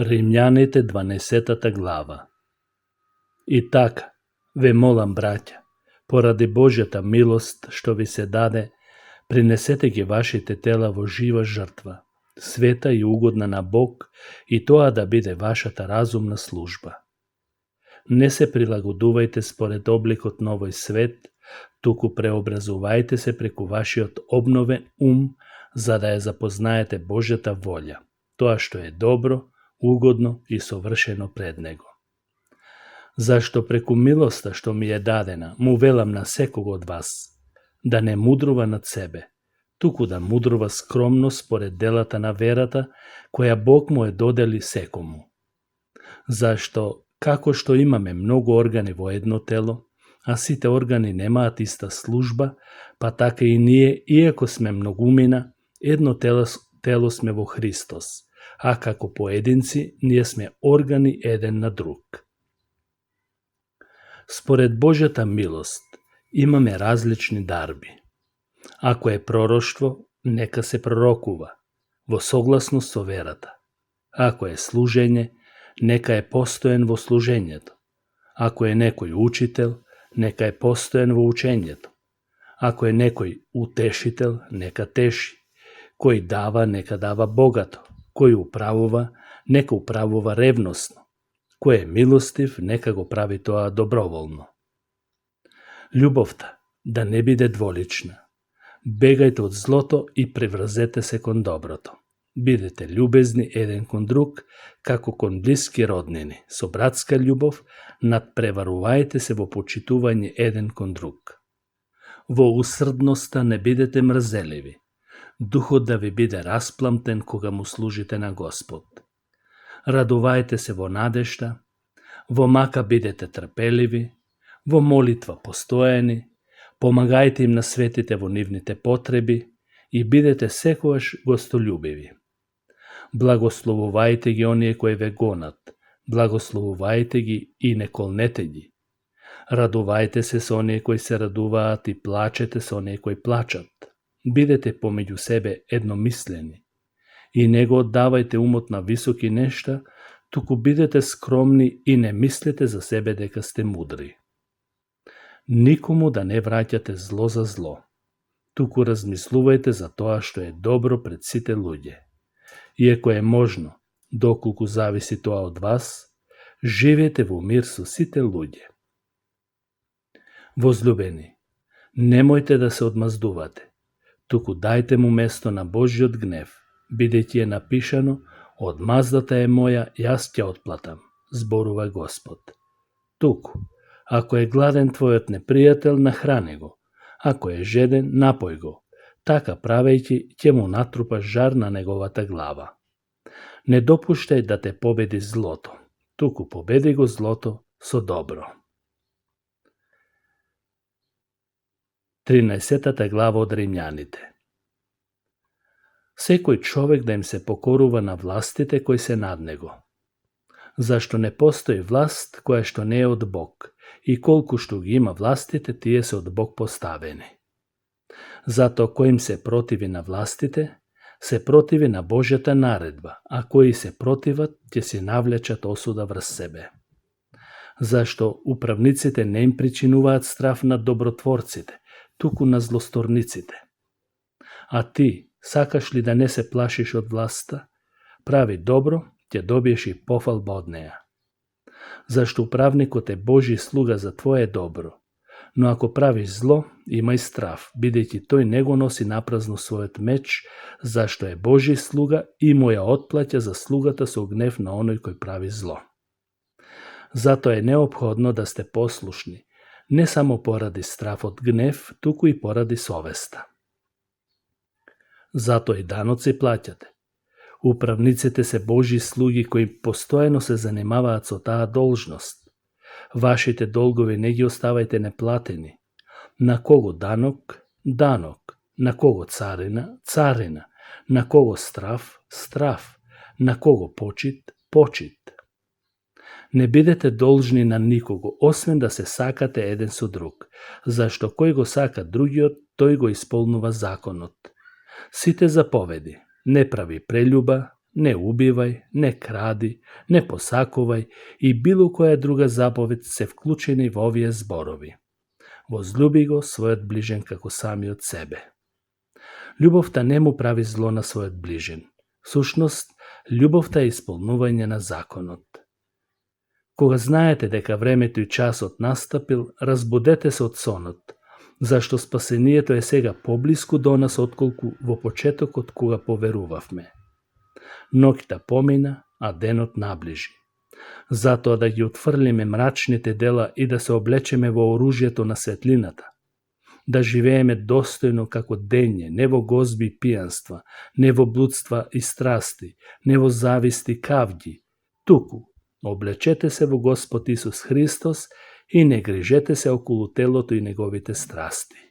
Римјаните 12 глава. И така, ве молам, браќа, поради Божјата милост што ви се даде, принесете ги вашите тела во жива жртва, света и угодна на Бог, и тоа да биде вашата разумна служба. Не се прилагодувајте според обликот на овој свет, туку преобразувајте се преку вашиот обновен ум, за да ја запознаете Божјата волја, тоа што е добро, угодно и совршено пред Него. Зашто преку милоста што ми е дадена, му велам на секого од вас, да не мудрува над себе, туку да мудрува скромно според делата на верата, која Бог му е додели секому. Зашто, како што имаме многу органи во едно тело, а сите органи немаат иста служба, па така и ние, иако сме многумина, едно тело сме во Христос, а како поединци, ние сме органи еден на друг. Според Божјата милост, имаме различни дарби. Ако е пророштво, нека се пророкува, во согласност со верата. Ако е служење, нека е постоен во служењето. Ако е некој учител, нека е постоен во учењето. Ако е некој утешител, нека теши. Кој дава, нека дава богато. Кој управува, нека управува ревносно. Кој е милостив, нека го прави тоа доброволно. Љубовта да не биде дволична. Бегајте од злото и преврзете се кон доброто. Бидете љубезни еден кон друг, како кон блиски роднини, со братска љубов, надпреварувајте се во почитување еден кон друг. Во усрдноста не бидете мрзеливи, духот да ви биде распламтен кога му служите на Господ. Радувајте се во надежда, во мака бидете трпеливи, во молитва постојани, помагајте им на светите во нивните потреби и бидете секогаш гостолюбиви. Благословувајте ги оние кои ве гонат, благословувајте ги и не колнете ги. Радувајте се со оние кои се радуваат и плачете со оние кои плачат. Бидете помеѓу себе едномислени и не го оддавајте умот на високи нешта, туку бидете скромни и не мислете за себе дека сте мудри. Никому да не враќате зло за зло, туку размислувајте за тоа што е добро пред сите луѓе. Иако е можно, доколку зависи тоа од вас, живеете во мир со сите луѓе. Возлюбени, немојте да се одмаздувате, туку дајте му место на Божјиот гнев, бидејќи е напишано: одмаздата е моја, јас ќе отплатам, зборува Господ. Туку, ако е гладен твојот непријател, нахрани го, ако е жеден, напој го, така правејќи ќе му натрупаш жар на неговата глава. Не допуштај да те победи злото, туку победи го злото со добро. 13 глава од Римјаните. Секој човек да им се покорува на властите кои се над него. Зашто не постои власт која што не е од Бог, и колку што ги има властите, тие се од Бог поставени. Зато кој им се противи на властите, се противи на Божјата наредба, а кои се противат, ќе си навлечат осуда врз себе. Зашто управниците не им причинуваат страф на добротворците, туку на злосторниците. А ти, сакаш ли да не се плашиш од власта? Прави добро, ќе добиеш и пофалба од неа. Зашто управникот е Божи слуга за твое добро, но ако правиш зло, имај страф, бидејќи тој не го носи напразно својот меч, зашто е Божи слуга и му ја отплаќа за слугата со гнев на оној кој прави зло. Зато е неопходно да сте послушни, не само поради страфот гнев, туку и поради совеста. Зато и даноци плаќате. Управниците се Божи слуги кои постојано се занимаваат со таа должност. Вашите долгови не ги оставајте неплатени. На кого данок? Данок. На кого царина? Царина. На кого страф? Страф. На кого почит? Почит. Не бидете должни на никого, освен да се сакате еден со друг, зашто кој го сака другиот, тој го исполнува законот. Сите заповеди: не прави прелюба, не убивај, не кради, не посакувај и било која друга заповед се вклучени во овие зборови. Возлюби го својот ближен како самиот себе. Љубовта не му прави зло на својот ближен. Всушност, љубовта е исполнување на законот. Кога знаете дека времето и часот настапил, разбудете се од сонот, зашто спасението е сега поблиску до нас отколку во почетокот кога поверувавме. Ноќта помина, а денот наближи. Затоа да ги отфрлиме мрачните дела и да се облечеме во оружјето на светлината. Да живееме достојно како дење, не во гозби и пијанства, не во блудства и страсти, не во зависти и кавги. Туку, облечете се во Господ Исус Христос и не грижете се околу телото и неговите страсти.